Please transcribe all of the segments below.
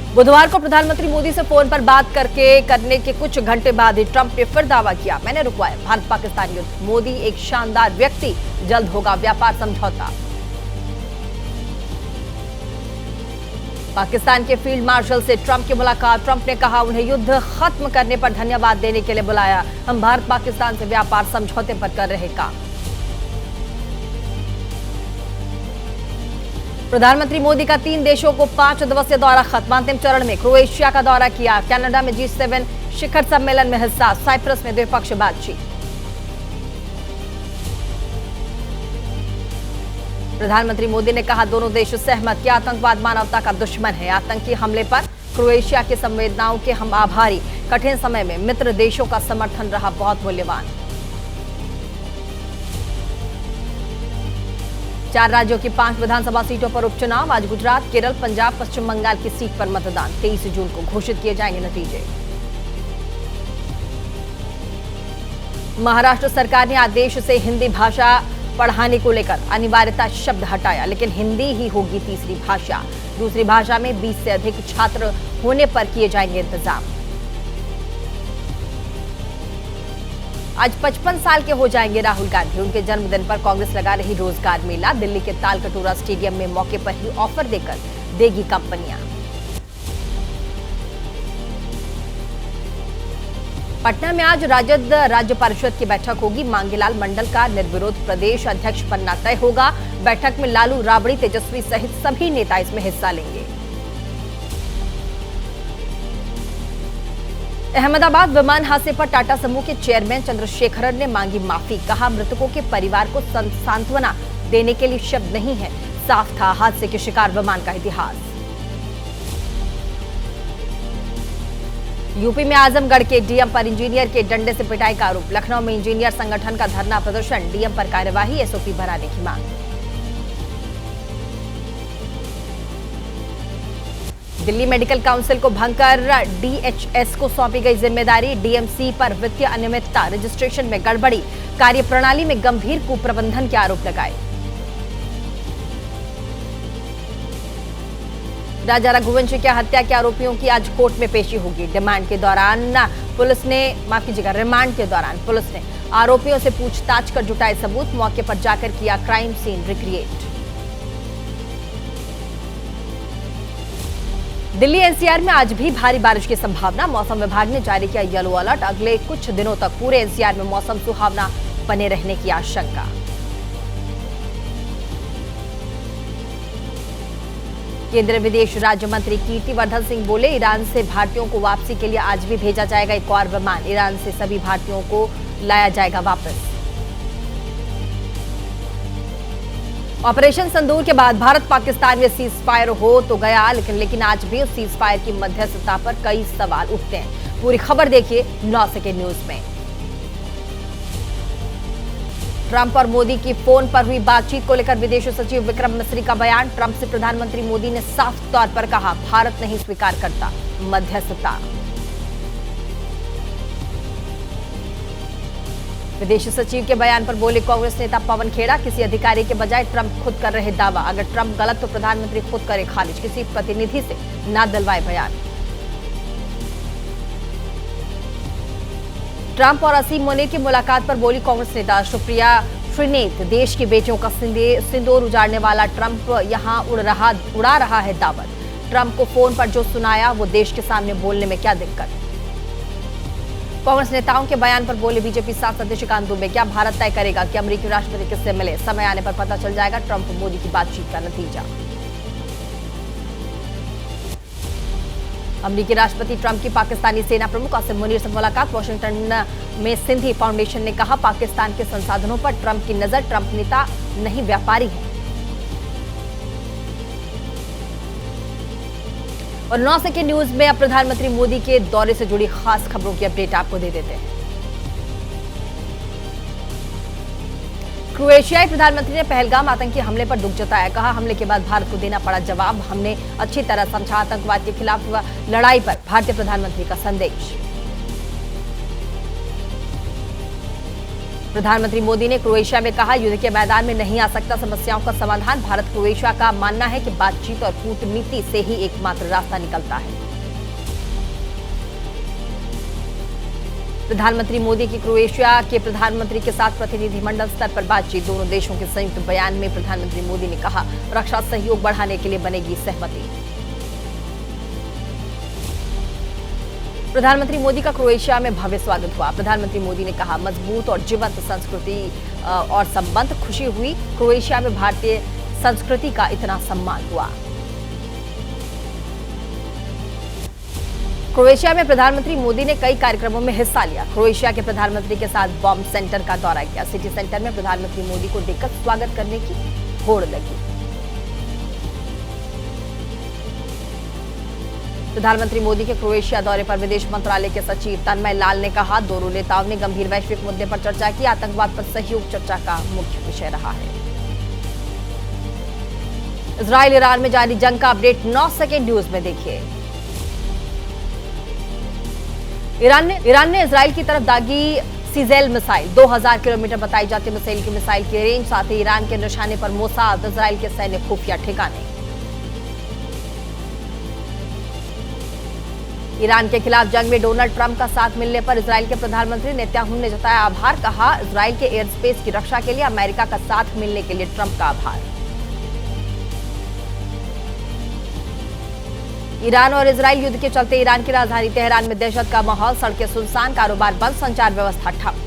बुधवार को प्रधानमंत्री मोदी से फोन पर बात करने के कुछ घंटे बाद ही ट्रंप ने फिर दावा किया, मैंने रुकवाया भारत पाकिस्तान युद्ध। मोदी एक शानदार व्यक्ति, जल्द होगा व्यापार समझौता। पाकिस्तान के फील्ड मार्शल से ट्रंप की मुलाकात। ट्रंप ने कहा उन्हें युद्ध खत्म करने पर धन्यवाद देने के लिए बुलाया। हम भारत पाकिस्तान से व्यापार समझौते पर कर रहे काम। प्रधानमंत्री मोदी का 3 देशों को 5 दिवसीय दौरा खत्म। अंतिम चरण में क्रोएशिया का दौरा किया। कनाडा में G7 शिखर सम्मेलन में हिस्सा। साइप्रस में द्विपक्षीय बातचीत। प्रधानमंत्री मोदी ने कहा दोनों देश सहमत कि आतंकवाद मानवता का दुश्मन है। आतंकी हमले पर क्रोएशिया की संवेदनाओं के हम आभारी। कठिन समय में मित्र देशों का समर्थन रहा बहुत मूल्यवान। 4 राज्यों की 5 विधानसभा सीटों पर उपचुनाव। आज गुजरात, केरल, पंजाब, पश्चिम बंगाल की सीट पर मतदान। 23 जून को घोषित किए जाएंगे नतीजे। महाराष्ट्र सरकार ने आदेश से हिंदी भाषा पढ़ाने को लेकर अनिवार्यता शब्द हटाया, लेकिन हिंदी ही होगी तीसरी भाषा। दूसरी भाषा में 20 से अधिक छात्र होने पर किए जाएंगे इंतजाम। आज 55 साल के हो जाएंगे राहुल गांधी। उनके जन्मदिन पर कांग्रेस लगा रही रोजगार मेला। दिल्ली के तालकटोरा स्टेडियम में मौके पर ही ऑफर देकर देगी कंपनियां। पटना में आज राजद राज्य परिषद की बैठक होगी। मांगीलाल मंडल का निर्विरोध प्रदेश अध्यक्ष बनना तय होगा। बैठक में लालू, राबड़ी, तेजस्वी सहित सभी नेता इसमें हिस्सा लेंगे। अहमदाबाद विमान हादसे पर टाटा समूह के चेयरमैन चंद्रशेखरन ने मांगी माफी। कहा मृतकों के परिवार को सांत्वना देने के लिए शब्द नहीं है। साफ था हादसे के शिकार विमान का इतिहास। यूपी में आजमगढ़ के डीएम पर इंजीनियर के डंडे से पिटाई का आरोप। लखनऊ में इंजीनियर संगठन का धरना प्रदर्शन। डीएम पर कार्यवाही, एसओपी बनाने की मांग। दिल्ली मेडिकल काउंसिल को भंग कर डीएचएस को सौंपी गई जिम्मेदारी। डीएमसी पर वित्तीय अनियमितता, रजिस्ट्रेशन में गड़बड़ी, कार्यप्रणाली में गंभीर कुप्रबंधन के आरोप लगाए। राजा रघुवंशी की हत्या के आरोपियों की आज कोर्ट में पेशी होगी। रिमांड के दौरान पुलिस ने आरोपियों से पूछताछ कर जुटाए सबूत। मौके पर जाकर किया crime scene recreate. Delhi NCR में आज भी भारी बारिश की संभावना। मौसम विभाग ने जारी किया येलो अलर्ट। अगले कुछ दिनों तक पूरे एनसीआर में मौसम सुहावना बने रहने की आशंका। केंद्रीय विदेश राज्य मंत्री कीर्तिवर्धन सिंह बोले, ईरान से भारतीयों को वापसी के लिए आज भी भेजा जाएगा एक और विमान। ईरान से सभी भारतीयों को लाया जाएगा वापस। ऑपरेशन सिंदूर के बाद भारत पाकिस्तान में सीज फायर हो तो गया, लेकिन आज भी उस सीज फायर की मध्यस्थता पर कई सवाल उठते हैं। पूरी खबर देखिए 9 सेकेंड न्यूज में। ट्रंप और मोदी की फोन पर हुई बातचीत को लेकर विदेश सचिव विक्रम मिस्री का बयान। ट्रंप से प्रधानमंत्री मोदी ने साफ तौर पर कहा भारत नहीं स्वीकार करता मध्यस्थता। विदेश सचिव के बयान पर बोले कांग्रेस नेता पवन खेड़ा, किसी अधिकारी के बजाय ट्रंप खुद कर रहे दावा। अगर ट्रंप गलत तो प्रधानमंत्री खुद करे खारिज, किसी प्रतिनिधि से ना दिलवाए बयान। ट्रंप और असीम मुनीर की मुलाकात पर बोली कांग्रेस नेता सुप्रिया श्रीनेत, देश की बेटियों का सिंदूर उजाड़ने वाला ट्रंप यहां उड़ा रहा है दावत। ट्रंप को फोन पर जो सुनाया वो देश के सामने बोलने में क्या दिक्कत। कांग्रेस नेताओं के बयान पर बोले बीजेपी सांसद निशिकांत दुबे, क्या भारत तय करेगा कि अमेरिकी राष्ट्रपति किससे मिले? समय आने पर पता चल जाएगा ट्रंप मोदी की बातचीत का नतीजा। अमेरिकी राष्ट्रपति ट्रंप की पाकिस्तानी सेना प्रमुख असीम मुनीर से मुलाकात। वॉशिंगटन में सिंधी फाउंडेशन ने कहा पाकिस्तान के संसाधनों पर ट्रंप की नजर। ट्रंप नेता नहीं व्यापारी है। और 9 सेकेंड न्यूज में अब प्रधानमंत्री मोदी के दौरे से जुड़ी खास खबरों की अपडेट आपको दे देते हैं। क्रोएशियाई प्रधानमंत्री ने पहलगाम आतंकी हमले पर दुख जताया। कहा हमले के बाद भारत को देना पड़ा जवाब। हमने अच्छी तरह समझा आतंकवाद के खिलाफ लड़ाई पर भारतीय प्रधानमंत्री का संदेश। प्रधानमंत्री मोदी ने क्रोएशिया में कहा, युद्ध के मैदान में नहीं आ सकता समस्याओं का समाधान। भारत क्रोएशिया का मानना है कि बातचीत और कूटनीति से ही एकमात्र रास्ता निकलता है। प्रधानमंत्री मोदी की क्रोएशिया के प्रधानमंत्री के साथ प्रतिनिधिमंडल स्तर पर बातचीत। दोनों देशों के संयुक्त बयान में प्रधानमंत्री मोदी ने कहा, रक्षा सहयोग बढ़ाने के लिए बनेगी सहमति। प्रधानमंत्री मोदी का क्रोएशिया में भव्य स्वागत हुआ। प्रधानमंत्री मोदी ने कहा, मजबूत और जीवंत संस्कृति और संबंध, खुशी हुई क्रोएशिया में भारतीय संस्कृति का इतना सम्मान हुआ। क्रोएशिया में प्रधानमंत्री मोदी ने कई कार्यक्रमों में हिस्सा लिया। क्रोएशिया के प्रधानमंत्री के साथ बॉम्ब सेंटर का दौरा किया। सिटी सेंटर में प्रधानमंत्री मोदी को देखकर स्वागत करने की होड़ लगी। प्रधानमंत्री मोदी के क्रोएशिया दौरे पर विदेश मंत्रालय के सचिव तन्मय लाल ने कहा, दोनों नेताओं ने गंभीर वैश्विक मुद्दे पर चर्चा की। आतंकवाद पर सहयोग चर्चा का मुख्य विषय रहा है। इजराइल ईरान में जारी जंग का अपडेट 9 सेकेंड न्यूज में देखिए। ईरान ने इजराइल की तरफ दागी सीजेल मिसाइल। 2000 किलोमीटर बताई जाती मिसाइल की रेंज, साथ ही ईरान के निशाने पर मोसाद, इजराइल के सैन्य खुफिया ठिकाने। ईरान के खिलाफ जंग में डोनाल्ड ट्रंप का साथ मिलने पर इजराइल के प्रधानमंत्री नेतन्याहू ने जताया आभार। कहा, इजराइल के एयर स्पेस की रक्षा के लिए अमेरिका का साथ मिलने के लिए ट्रंप का आभार। ईरान और इजराइल युद्ध के चलते ईरान की राजधानी तेहरान में दहशत का माहौल, सड़कें सुनसान, कारोबार बंद, संचार व्यवस्था ठप।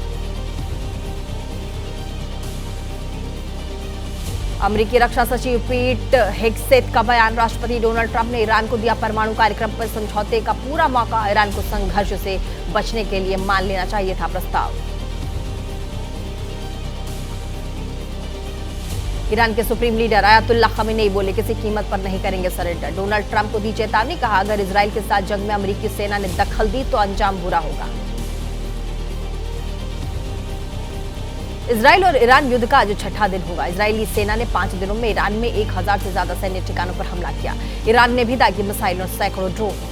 अमेरिकी रक्षा सचिव पीट हेग्सेथ का बयान, राष्ट्रपति डोनाल्ड ट्रंप ने ईरान को दिया परमाणु कार्यक्रम पर समझौते का पूरा मौका। ईरान को संघर्ष से बचने के लिए मान लेना चाहिए था प्रस्ताव। ईरान के सुप्रीम लीडर आयतुल्ला खमेनी बोले, किसी कीमत पर नहीं करेंगे सरेंडर। डोनाल्ड ट्रंप को दी चेतावनी, कहा, अगर इजराइल के साथ जंग में अमेरिकी सेना ने दखल दी तो अंजाम बुरा होगा। इजराइल और ईरान युद्ध का आज 6ठा दिन होगा। इजरायली सेना ने 5 दिनों में ईरान में 1000 से ज्यादा सैन्य ठिकानों पर हमला किया। ईरान ने भी दागी मिसाइल और सैकड़ों ड्रोन।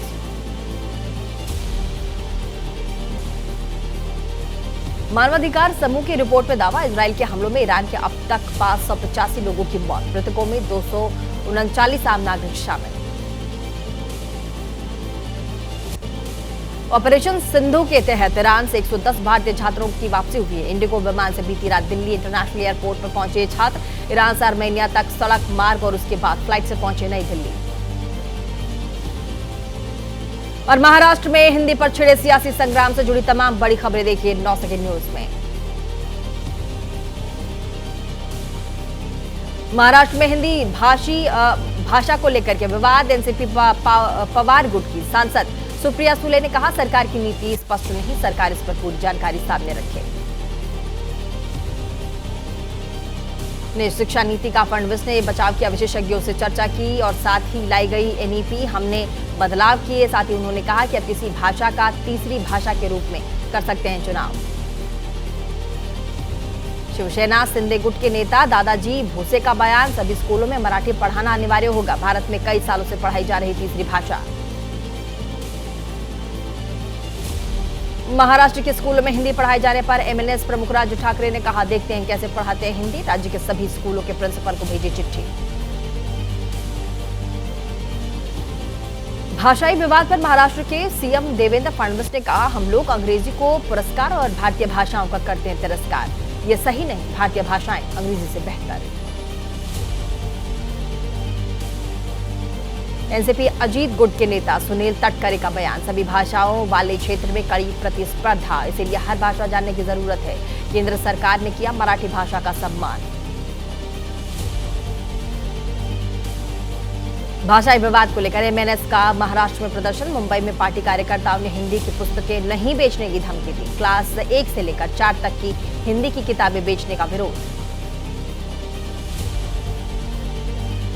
मानवाधिकार समूह की रिपोर्ट में दावा, इजराइल के हमलों में ईरान के अब तक 585 लोगों की मौत, मृतकों में 239 आम नागरिक शामिल। ऑपरेशन सिंधु के तहत ईरान से 110 भारतीय छात्रों की वापसी हुई है। इंडिगो विमान से बीती रात दिल्ली इंटरनेशनल एयरपोर्ट पर पहुंचे छात्र। ईरान से आर्मेनिया तक सड़क मार्ग और उसके बाद फ्लाइट से पहुंचे नई दिल्ली। और महाराष्ट्र में हिंदी पर छिड़े सियासी संग्राम से जुड़ी तमाम बड़ी खबरें देखिए 9 सेकेंड न्यूज में। महाराष्ट्र में हिंदी भाषा को लेकर के विवाद, एनसीपी पवार गुट की सांसद सुप्रिया सुले ने कहा, सरकार की नीति स्पष्ट नहीं, सरकार इस पर पूरी जानकारी सामने रखे। शिक्षा नीति का फडणवीस ने बचाव किया, विशेषज्ञों से चर्चा की और साथ ही लाई गई एनईपी, हमने बदलाव किए। साथ ही उन्होंने कहा कि अब किसी भाषा का तीसरी भाषा के रूप में कर सकते हैं चुनाव। शिवसेना शिंदे गुट के नेता दादाजी भोसे का बयान, सभी स्कूलों में मराठी पढ़ाना अनिवार्य होगा। भारत में कई सालों से पढ़ाई जा रही तीसरी भाषा। महाराष्ट्र के स्कूलों में हिंदी पढ़ाए जाने पर एमएनएस प्रमुख राज ठाकरे ने कहा, देखते हैं कैसे पढ़ाते हैं हिंदी। राज्य के सभी स्कूलों के प्रिंसिपल को भेजी चिट्ठी। भाषाई विवाद पर महाराष्ट्र के सीएम देवेंद्र फडणवीस ने कहा, हम लोग अंग्रेजी को पुरस्कार और भारतीय भाषाओं का करते हैं तिरस्कार। ये सही नहीं, भारतीय भाषाएं अंग्रेजी से बेहतर। एनसीपी अजीत गुट के नेता सुनील तटकरे का बयान, सभी भाषाओं वाले क्षेत्र में कड़ी प्रतिस्पर्धा, इसीलिए हर भाषा जानने की जरूरत है। केंद्र सरकार ने किया मराठी भाषा का सम्मान। भाषाई विवाद को लेकर एमएनएस का महाराष्ट्र में प्रदर्शन, मुंबई में पार्टी कार्यकर्ताओं ने हिंदी की पुस्तकें नहीं बेचने की धमकी दी। क्लास 1 से लेकर 4 तक की हिंदी की किताबें बेचने का विरोध।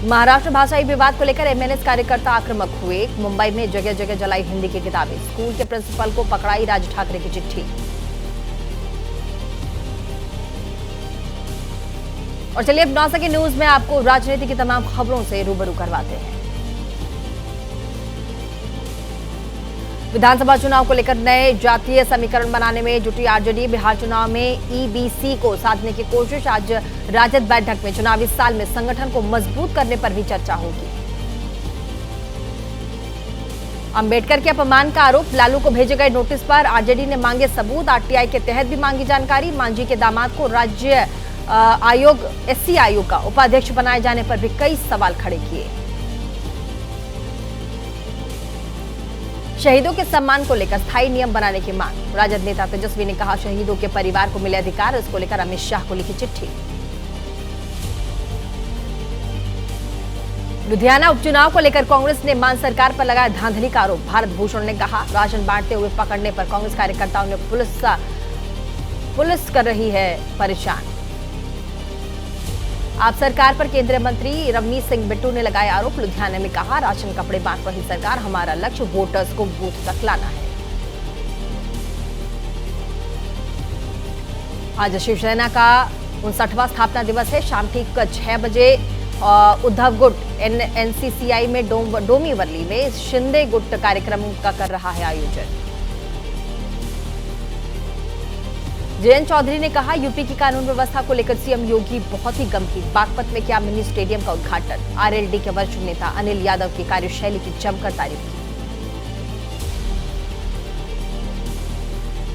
महाराष्ट्र भाषाई विवाद को लेकर एमएनएस कार्यकर्ता आक्रामक हुए, मुंबई में जगह जगह जलाई हिंदी की किताबें, स्कूल के प्रिंसिपल को पकड़ाई राज ठाकरे की चिट्ठी। और चलिए अब 9 सेकंड न्यूज में आपको राजनीति की तमाम खबरों से रूबरू करवाते हैं। विधानसभा चुनाव को लेकर नए जातीय समीकरण बनाने में जुटी आरजेडी। बिहार चुनाव में ईबीसी को साधने की कोशिश। आज राजद बैठक में चुनावी साल में संगठन को मजबूत करने पर भी चर्चा होगी। अंबेडकर के अपमान का आरोप। लालू को भेजे गए नोटिस पर आरजेडी ने मांगे सबूत। आरटीआई के तहत भी मांगी जानकारी। मांझी के दामाद को राज्य आयोग एससी आयोग का उपाध्यक्ष बनाए जाने पर भी कई सवाल खड़े किए। शहीदों के सम्मान को लेकर स्थायी नियम बनाने की मांग। राजद नेता तेजस्वी ने कहा, शहीदों के परिवार को मिले अधिकार। इसको लेकर अमित शाह को लिखी चिट्ठी। लुधियाना उपचुनाव को लेकर कांग्रेस ने मान सरकार पर लगाया धांधली का आरोप। भारत भूषण ने कहा, राशन बांटते हुए पकड़ने पर कांग्रेस कार्यकर्ताओं ने पुलिस कर रही है परेशान। आप सरकार पर केंद्रीय मंत्री रवनीत सिंह बिट्टू ने लगाए आरोप। लुधियाना में कहा, राशन कपड़े बांट रही सरकार, हमारा लक्ष्य वोटर्स को बूथ तक लाना है। आज शिवसेना का 59वां स्थापना दिवस है। शाम ठीक 6 बजे उद्धव गुट एनसीसीआई में डोंबिवली में शिंदे गुट कार्यक्रम का कर रहा है आयोजन। जयंत चौधरी ने कहा, यूपी की कानून व्यवस्था को लेकर सीएम योगी बहुत ही गंभीर। बागपत में किया मिनी स्टेडियम का उद्घाटन। आरएलडी के वरिष्ठ नेता अनिल यादव की कार्यशैली की जमकर तारीफ की।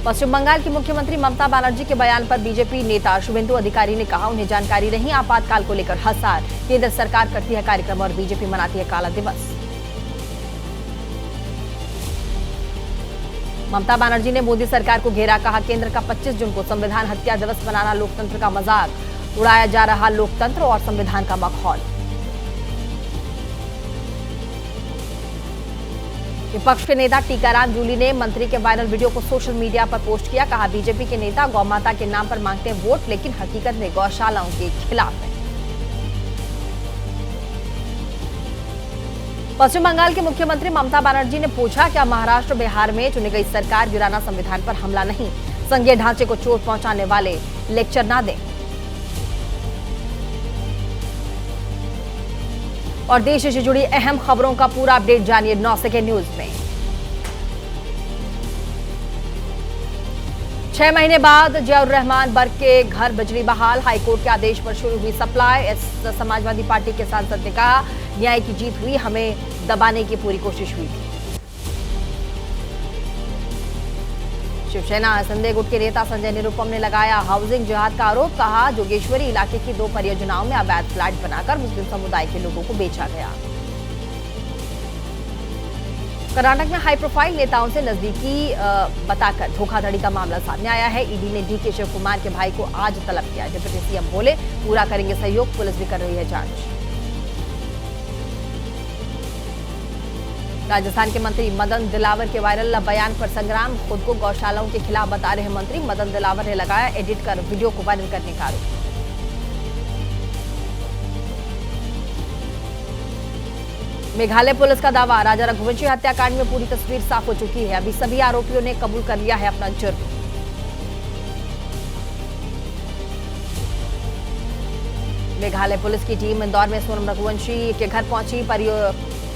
पश्चिम बंगाल की मुख्यमंत्री ममता बनर्जी के बयान पर बीजेपी नेता शुभेंदु अधिकारी ने कहा, उन्हें जानकारी नहीं। आपातकाल को लेकर हसार। केंद्र सरकार करती है कार्यक्रम और बीजेपी मनाती है काला दिवस। ममता बनर्जी ने मोदी सरकार को घेरा। कहा, केंद्र का 25 जून को संविधान हत्या दिवस मनाना लोकतंत्र का मजाक। उड़ाया जा रहा लोकतंत्र और संविधान का मखौल। विपक्ष के नेता टीकाराम जूली ने मंत्री के वायरल वीडियो को सोशल मीडिया पर पोस्ट किया। कहा, बीजेपी के नेता गौमाता के नाम पर मांगते हैं वोट, लेकिन हकीकत में गौशालाओं के खिलाफ है। पश्चिम बंगाल के मुख्यमंत्री ममता बनर्जी ने पूछा, क्या महाराष्ट्र बिहार में चुनी गई सरकार गिराना संविधान पर हमला नहीं? संघीय ढांचे को चोट पहुंचाने वाले लेक्चर ना दें। और देश से जुड़ी अहम खबरों का पूरा अपडेट जानिए 9 सेकंड न्यूज में। 6 महीने बाद जियाउर रहमान बर्क के घर बिजली बहाल। हाईकोर्ट के आदेश पर शुरू हुई सप्लाई। समाजवादी पार्टी के सांसद ने कहा, न्याय की जीत हुई, हमें दबाने की पूरी कोशिश हुई थी। शिवसेना संजय गुट के नेता संजय निरुपम ने लगाया हाउसिंग जिहाद का आरोप। कहा, जोगेश्वरी इलाके की 2 परियोजनाओं में अवैध फ्लैट बनाकर मुस्लिम समुदाय के लोगों को बेचा गया। कर्नाटक में हाई प्रोफाइल नेताओं से नजदीकी बताकर धोखाधड़ी का मामला सामने आया है। ईडी ने डीके शिव कुमार के भाई को आज तलब किया। डिप्टी सीएम बोले, पूरा करेंगे सहयोग, पुलिस भी कर रही है जांच। राजस्थान के मंत्री मदन दिलावर के वायरल बयान पर संग्राम। खुद को गौशालाओं के खिलाफ बता रहे मंत्री। मदन दिलावर ने लगाया एडिट कर वीडियो को वायरल करने का आरोप। मेघालय पुलिस का दावा, राजा रघुवंशी हत्याकांड में पूरी तस्वीर साफ हो चुकी है। अभी सभी आरोपियों ने कबूल कर लिया है अपना जुर्म। मेघालय पुलिस की टीम इंदौर में सोनम रघुवंशी के घर पहुंची।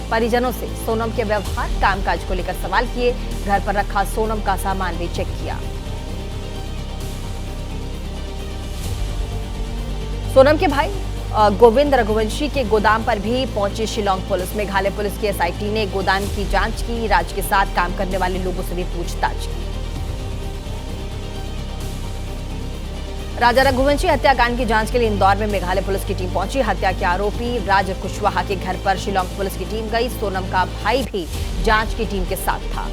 परिजनों से सोनम के व्यवहार कामकाज को लेकर सवाल किए। घर पर रखा सोनम का सामान भी चेक किया। सोनम के भाई गोविंद रघुवंशी के गोदाम पर भी पहुंची शिलोंग पुलिस। मेघालय पुलिस की एसआईटी ने गोदाम की जांच की। राज्य के साथ काम करने वाले लोगों से भी पूछताछ की। राजा रघुवंशी हत्याकांड की जांच के लिए इंदौर में मेघालय पुलिस की टीम पहुंची। हत्या के आरोपी राज कुशवाहा के घर पर शिलोंग पुलिस की टीम गई। सोनम का भाई भी जांच की टीम के साथ था।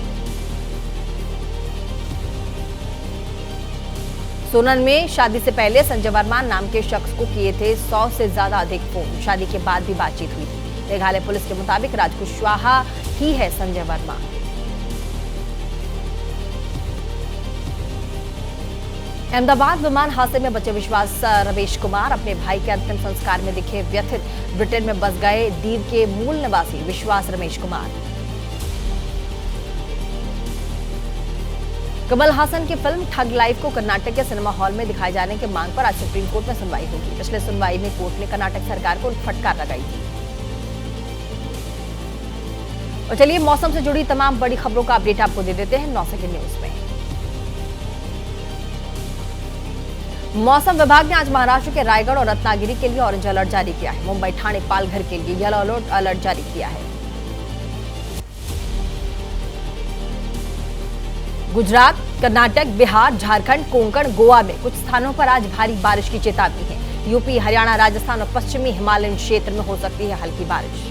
सोनम में शादी से पहले संजय वर्मा नाम के शख्स को किए थे 100 से ज्यादा अधिक फोन। शादी के बाद भी बातचीत हुई थी। मेघालय पुलिस के मुताबिक राज कुशवाहा ही है संजय वर्मा। अहमदाबाद विमान हादसे में बचे विश्वास रमेश कुमार अपने भाई के अंतिम संस्कार में दिखे व्यथित। ब्रिटेन में बस गए दीव के मूल निवासी विश्वास रमेश कुमार। कमल हासन की फिल्म ठग लाइफ को कर्नाटक के सिनेमा हॉल में दिखाए जाने की मांग पर आज सुप्रीम कोर्ट में सुनवाई होगी। पिछले सुनवाई में कोर्ट ने कर्नाटक सरकार को फटकार लगाई थी। और चलिए मौसम से जुड़ी तमाम बड़ी खबरों का अपडेट आपको दे देते हैं 9 सेकंड न्यूज में। मौसम विभाग ने आज महाराष्ट्र के रायगढ़ और रत्नागिरी के लिए ऑरेंज अलर्ट जारी किया है। मुंबई, ठाणे, पालघर के लिए येलो अलर्ट जारी किया है। गुजरात, कर्नाटक, बिहार, झारखंड, कोंकण, गोवा में कुछ स्थानों पर आज भारी बारिश की चेतावनी है। यूपी, हरियाणा, राजस्थान और पश्चिमी हिमालयन क्षेत्र में हो सकती है हल्की बारिश।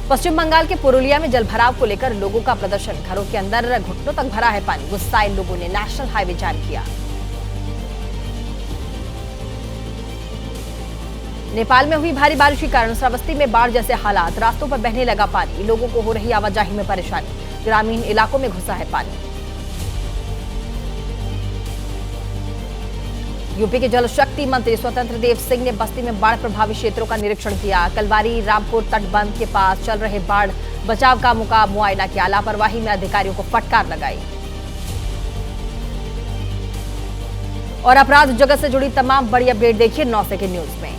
पश्चिम बंगाल के पुरुलिया में जलभराव को लेकर लोगों का प्रदर्शन, घरों के अंदर घुटनों तक भरा है पानी। गुस्साए लोगों ने नेशनल हाईवे जाम किया। नेपाल में हुई भारी बारिश के कारण श्रावस्ती में बाढ़ जैसे हालात, रास्तों पर बहने लगा पानी, लोगों को हो रही आवाजाही में परेशानी, ग्रामीण इलाकों में घुसा है पानी। यूपी के जल शक्ति मंत्री स्वतंत्र देव सिंह ने बस्ती में बाढ़ प्रभावित क्षेत्रों का निरीक्षण किया। कलवारी रामपुर तटबंध के पास चल रहे बाढ़ बचाव कामों का मुआयना किया। लापरवाही में अधिकारियों को फटकार लगाई। और अपराध जगत से जुड़ी तमाम बड़ी अपडेट देखिए 9 सेकंड न्यूज में।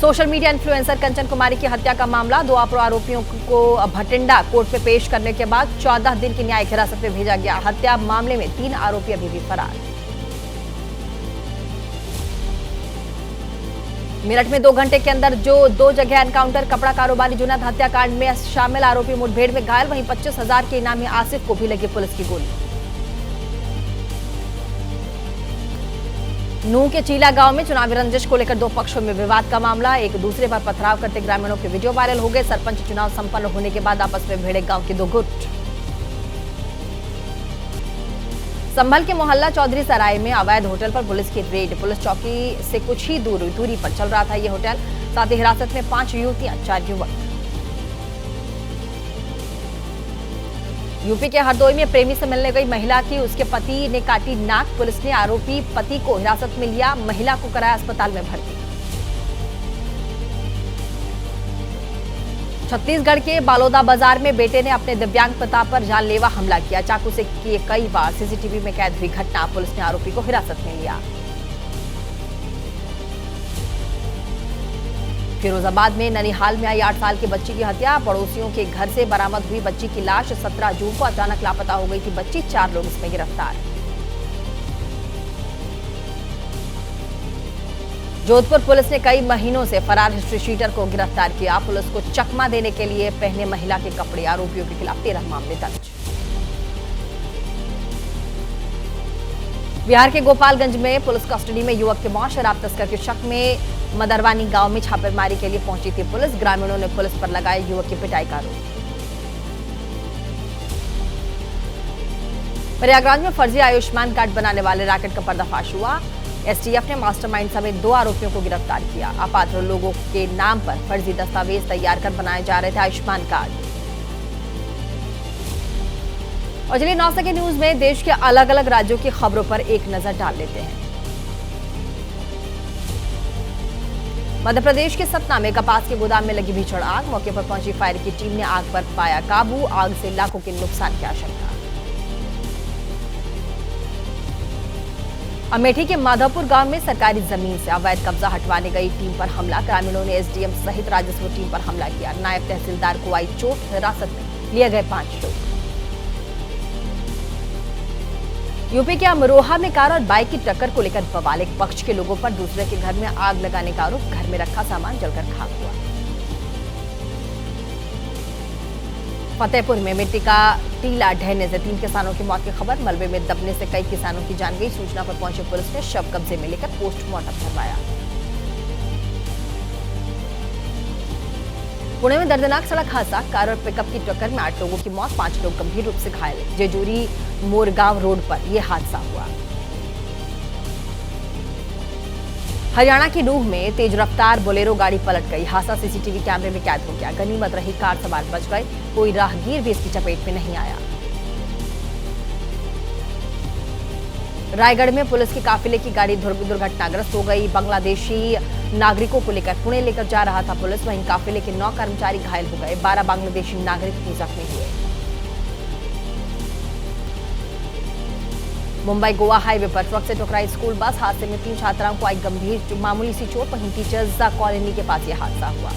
सोशल मीडिया इन्फ्लुएंसर कंचन कुमारी की हत्या का मामला, 2 आरोपियों को भटिंडा कोर्ट में पेश करने के बाद 14 दिन की न्यायिक हिरासत में भेजा गया। हत्या मामले में 3 आरोपी अभी भी फरार। मेरठ में 2 घंटे के अंदर जो 2 जगह एनकाउंटर, कपड़ा कारोबारी जुनैद हत्याकांड में शामिल आरोपी मुठभेड़ में घायल, वहीं 25,000 के इनामी आसिफ को भी लगी पुलिस की गोली। नूंह के चीला गांव में चुनावी रंजिश को लेकर 2 पक्षों में विवाद का मामला, एक दूसरे पर पथराव करते ग्रामीणों के वीडियो वायरल हो गए। सरपंच चुनाव संपन्न होने के बाद आपस में भिड़े गांव के 2 गुट। संभल के मोहल्ला चौधरी सराय में अवैध होटल पर पुलिस की रेड, पुलिस चौकी से कुछ ही दूरी पर चल रहा था ये होटल। साथ ही हिरासत में 5 युवतियां, 4 युवक। यूपी के हरदोई में प्रेमी से मिलने गई महिला की उसके पति ने काटी नाक, पुलिस ने आरोपी पति को हिरासत में लिया, महिला को कराया अस्पताल में भर्ती। छत्तीसगढ़ के बालोदा बाजार में बेटे ने अपने दिव्यांग पिता पर जानलेवा हमला किया, चाकू से किए कई वार, सीसीटीवी में कैद हुई घटना, पुलिस ने आरोपी को हिरासत में लिया। फिरोजाबाद में ननिहाल में आई 8 साल की बच्ची की हत्या, पड़ोसियों के घर से बरामद हुई बच्ची की लाश। 17 जून को अचानक लापता हो गई थी बच्ची, 4 लोग इसमें गिरफ्तार। जोधपुर पुलिस ने कई महीनों से फरार हिस्ट्री शीटर को गिरफ्तार किया। पुलिस को चकमा देने के लिए पहने महिला के कपड़े, आरोपियों के खिलाफ 13 मामले दर्ज। बिहार के गोपालगंज में पुलिस कस्टडी में युवक की मौत, शराब तस्कर के शक में मदरवानी गांव में छापेमारी के लिए पहुंची थी पुलिस। ग्रामीणों ने पुलिस पर लगाया युवक की पिटाई का आरोप। प्रयागराज में फर्जी आयुष्मान कार्ड बनाने वाले रैकेट का पर्दाफाश हुआ। एसटीएफ ने मास्टरमाइंड समेत 2 आरोपियों को गिरफ्तार किया। अपात्र लोगों के नाम पर फर्जी दस्तावेज तैयार कर बनाए जा रहे थे आयुष्मान कार्ड। और चलिए 9 सेकंड न्यूज में देश के अलग अलग राज्यों की खबरों पर एक नजर डाल लेते हैं। मध्य प्रदेश के सतना में कपास के गोदाम में लगी भीषण आग, मौके पर पहुंची फायर की टीम ने आग पर पाया काबू। आग से लाखों के नुकसान की आशंका। अमेठी के माधवपुर गांव में सरकारी जमीन से अवैध कब्जा हटवाने गई टीम पर हमला, ग्रामीणों ने एसडीएम सहित राजस्व टीम पर हमला किया। नायब तहसीलदार को आई चोट, हिरासत में लिए गए 5 लोग। यूपी के अमरोहा में कार और बाइक की टक्कर को लेकर बवाल, एक पक्ष के लोगों पर दूसरे के घर में आग लगाने का आरोप, घर में रखा सामान जलकर खाक हुआ। फतेहपुर में मिट्टी का टीला ढहने से 3 किसानों की मौत की खबर, मलबे में दबने से कई किसानों की जान गई। सूचना पर पहुंची पुलिस ने शव कब्जे में लेकर पोस्टमार्टम करवाया। पुणे में दर्दनाक सड़क हादसा, कार और पिकअप की टक्कर में 8 लोगों की मौत, 5 लोग गंभीर रूप से घायल। जेजूरी मोरगांव रोड पर यह हादसा हुआ। हरियाणा की नूंह में तेज रफ्तार बोलेरो गाड़ी पलट गई, हादसा सीसीटीवी कैमरे में कैद हो गया। गनीमत रही कार सवार बच गए, कोई राहगीर भी इसकी चपेट में नहीं आया। रायगढ़ में पुलिस के काफिले की गाड़ी दुर्घटनाग्रस्त हो गई। बांग्लादेशी नागरिकों को लेकर पुणे लेकर जा रहा था पुलिस, वहीं काफिले के 9 कर्मचारी घायल हो गए, 12 बांग्लादेशी नागरिक भी जख्मी हुए। मुंबई गोवा हाईवे पर ट्रक से टकराई स्कूल बस। हादसे में 3 छात्राओं को आई गंभीर मामूली सी चोट। वहीं टीचर्स कॉलोनी के पास यह हादसा हुआ।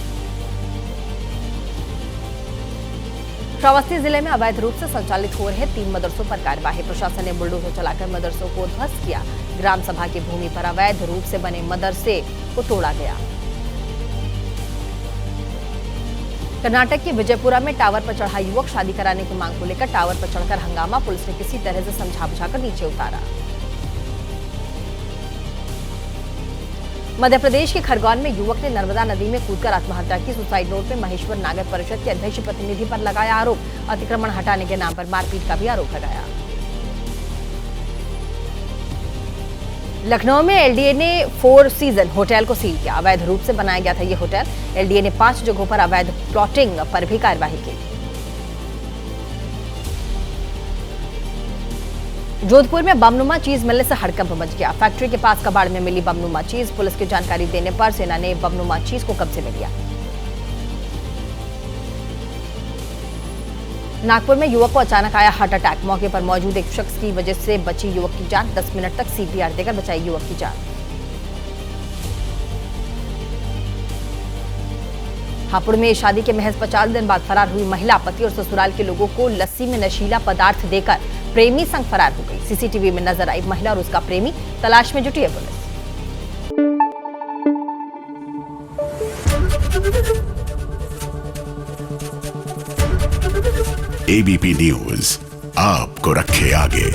श्रावस्ती जिले में अवैध रूप से संचालित हो रहे 3 मदरसों पर कार्यवाही। प्रशासन ने बुलडोजर चलाकर मदरसों को ध्वस्त किया। ग्राम सभा की भूमि पर अवैध रूप से बने मदरसे को तोड़ा गया। कर्नाटक के विजयपुरा में टावर पर चढ़ा युवक शादी कराने की मांग को लेकर टावर पर चढ़कर हंगामा। पुलिस ने किसी तरह से समझा बुझाकर नीचे उतारा। मध्य प्रदेश के खरगोन में युवक ने नर्मदा नदी में कूदकर आत्महत्या की। सुसाइड नोट में महेश्वर नागर परिषद के अध्यक्ष प्रतिनिधि पर लगाया आरोप। अतिक्रमण हटाने के नाम पर मारपीट का भी आरोप लगाया। लखनऊ में एलडीए ने 4 सीजन होटल को सील किया। अवैध रूप से बनाया गया था यह होटल। एलडीए ने 5 जगहों पर अवैध प्लॉटिंग पर भी कार्यवाही की। जोधपुर में बमनुमा चीज मिलने से हड़कंप मच गया। फैक्ट्री के पास कबाड़ में मिली बमनुमा चीज। पुलिस की जानकारी देने पर सेना ने बमनुमा चीज को कब्जे में लिया। नागपुर में युवक को अचानक आया हार्ट अटैक। मौके पर मौजूद एक शख्स की वजह से बची युवक की जान। 10 मिनट तक सीपीआर देकर बचाई युवक की जान। हापुड़ में शादी के महज 50 दिन बाद फरार हुई महिला। पति और ससुराल के लोगों को लस्सी में नशीला पदार्थ देकर प्रेमी संग फरार हो गई। सीसीटीवी में नजर आई महिला और उसका प्रेमी। तलाश में जुटी है पुलिस। एबीपी न्यूज आपको रखे आगे।